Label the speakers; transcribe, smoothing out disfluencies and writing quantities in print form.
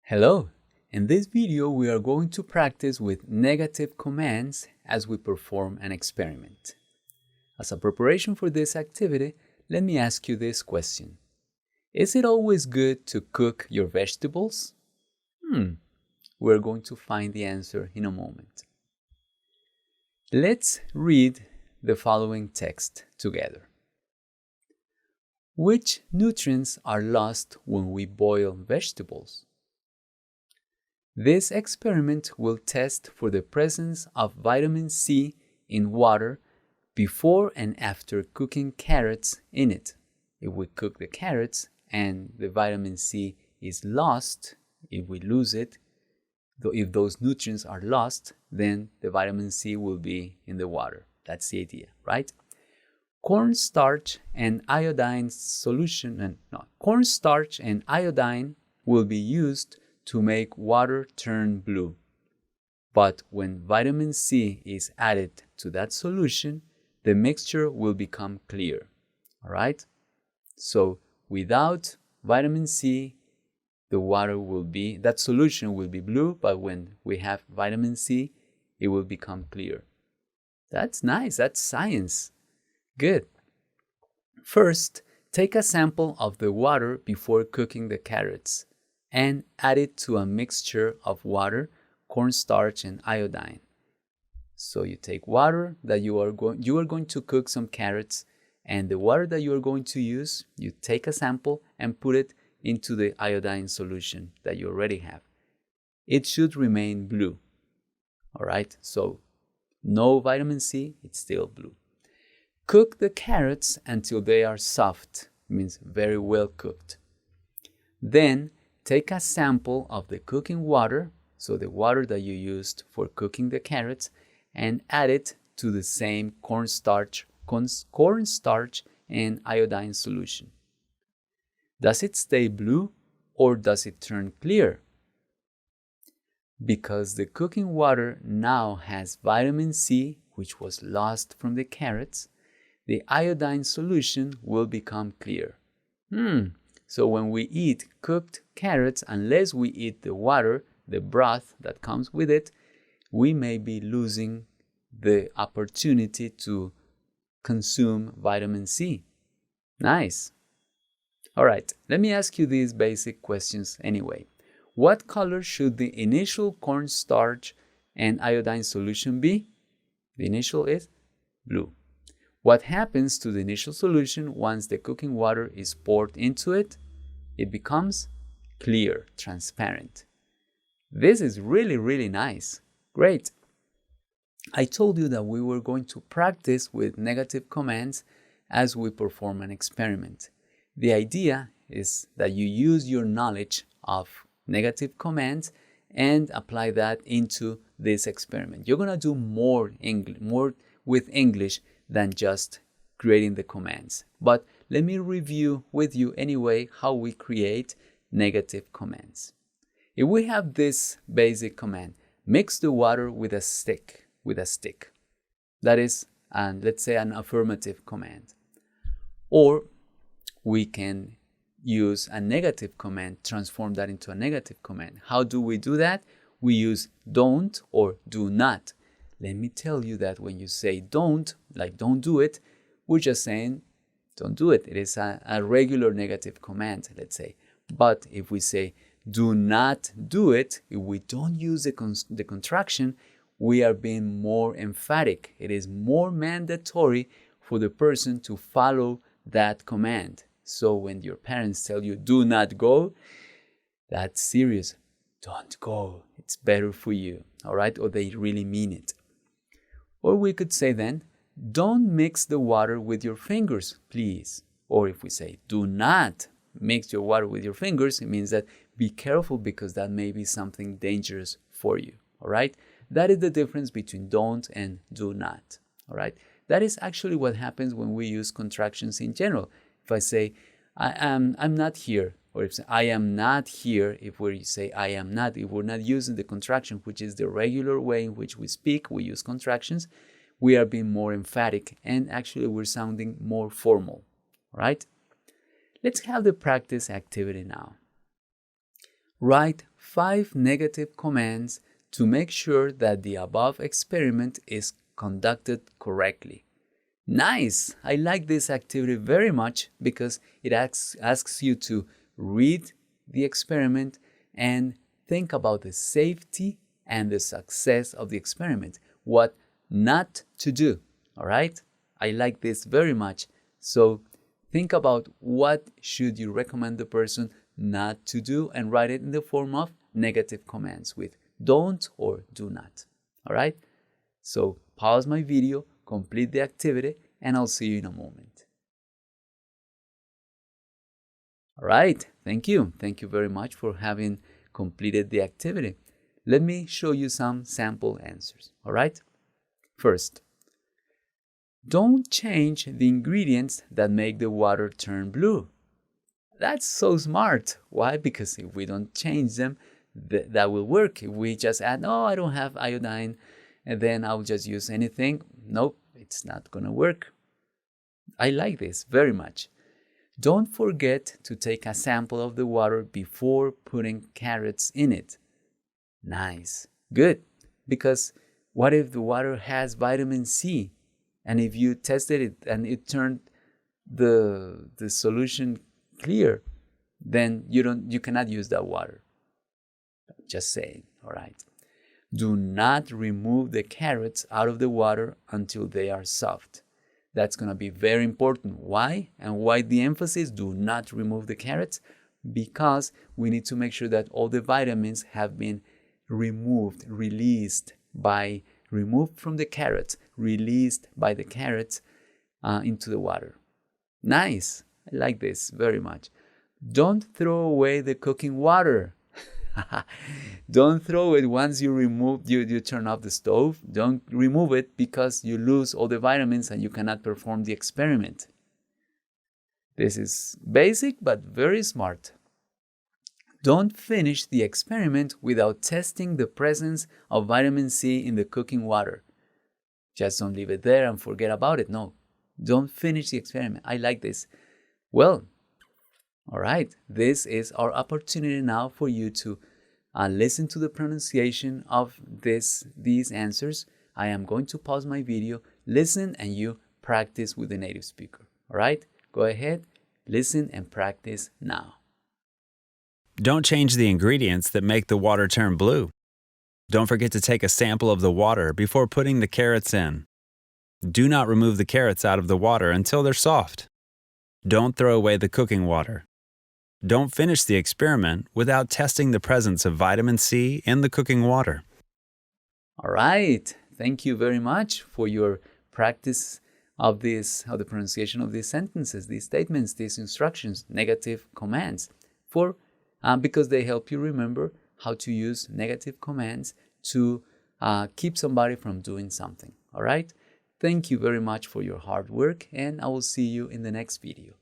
Speaker 1: Hello! In this video, we are going to practice with negative commands as we perform an experiment. As a preparation for this activity, let me ask you this question. Is it always good to cook your vegetables? We're going to find the answer in a moment. Let's read the following text together. Which nutrients are lost when we boil vegetables? This experiment will test for the presence of vitamin C in water before and after cooking carrots in it. If we cook the carrots and the vitamin C is lost, if we lose it, if those nutrients are lost, then the vitamin C will be in the water. That's the idea, right? Cornstarch and iodine will be used to make water turn blue. But when vitamin C is added to that solution, the mixture will become clear. All right? So without vitamin C, that solution will be blue, but when we have vitamin C, it will become clear. That's nice. That's science. Good. First, take a sample of the water before cooking the carrots and add it to a mixture of water, cornstarch, and iodine. So you take water that you are going to cook some carrots, and the water that you are going to use, you take a sample and put it into the iodine solution that you already have. It should remain blue. All right, so no vitamin C, it's still blue. Cook the carrots until they are soft, means very well cooked. Then take a sample of the cooking water, so the water that you used for cooking the carrots, and add it to the same cornstarch and iodine solution. Does it stay blue or does it turn clear? Because the cooking water now has vitamin C, which was lost from the carrots, the iodine solution will become clear. So when we eat cooked carrots, unless we eat the water, the broth that comes with it, we may be losing the opportunity to consume vitamin C. Nice. All right, let me ask you these basic questions anyway. What color should the initial cornstarch and iodine solution be? The initial is blue. What happens to the initial solution once the cooking water is poured into it? It becomes clear, transparent. This is really, really nice. Great. I told you that we were going to practice with negative commands as we perform an experiment. The idea is that you use your knowledge of negative commands and apply that into this experiment. You're going to do more with English than just creating the commands. But let me review with you anyway how we create negative commands. If we have this basic command, mix the water with a stick. That is, let's say, an affirmative command. Or we can use a negative command, transform that into a negative command. How do we do that? We use don't or do not. Let me tell you that when you say don't, like don't do it, we're just saying don't do it. It is a regular negative command, let's say. But if we say do not do it, if we don't use the contraction, we are being more emphatic. It is more mandatory for the person to follow that command. So when your parents tell you do not go, that's serious. Don't go. It's better for you. All right? Or they really mean it. Or we could say then, don't mix the water with your fingers, please. Or if we say, do not mix your water with your fingers, it means that be careful because that may be something dangerous for you. All right? That is the difference between don't and do not. All right? That is actually what happens when we use contractions in general. If I say, I'm not here, or if I am not here, if we say I am not, if we're not using the contraction, which is the regular way in which we speak, we use contractions, we are being more emphatic and actually we're sounding more formal. All right? Let's have the practice activity now. Write 5 negative commands to make sure that the above experiment is conducted correctly. Nice! I like this activity very much because it asks you to read the experiment and think about the safety and the success of the experiment. What not to do, all right? I like this very much. So think about what should you recommend the person not to do and write it in the form of negative commands with don't or do not, all right? So pause my video, complete the activity, and I'll see you in a moment. All right, thank you. Thank you very much for having completed the activity. Let me show you some sample answers, all right? First, don't change the ingredients that make the water turn blue. That's so smart. Why? Because if we don't change them, that will work. If we just add, oh, I don't have iodine, and then I'll just use anything. Nope, it's not gonna work. I like this very much. Don't forget to take a sample of the water before putting carrots in it. Nice, good. Because what if the water has vitamin C? And if you tested it and it turned the solution clear, then you cannot use that water. Just saying, all right. Do not remove the carrots out of the water until they are soft. That's going to be very important. Why? And why the emphasis? Do not remove the carrots, because we need to make sure that all the vitamins have been removed from the carrots, released by the carrots into the water. Nice. I like this very much. Don't throw away the cooking water. Don't throw it once you turn off the stove. Don't remove it because you lose all the vitamins and you cannot perform the experiment. This is basic but very smart. Don't finish the experiment without testing the presence of vitamin C in the cooking water. Just don't leave it there and forget about it. No, don't finish the experiment. I like this. Well, all right, this is our opportunity now for you to listen to the pronunciation of these answers. I am going to pause my video, listen, and you practice with the native speaker. All right, go ahead, listen and practice now.
Speaker 2: Don't change the ingredients that make the water turn blue. Don't forget to take a sample of the water before putting the carrots in. Do not remove the carrots out of the water until they're soft. Don't throw away the cooking water. Don't finish the experiment without testing the presence of vitamin C in the cooking water.
Speaker 1: All right. Thank you very much for your practice of the pronunciation of these sentences, these statements, these instructions, negative commands, because they help you remember how to use negative commands to keep somebody from doing something. All right. Thank you very much for your hard work, and I will see you in the next video.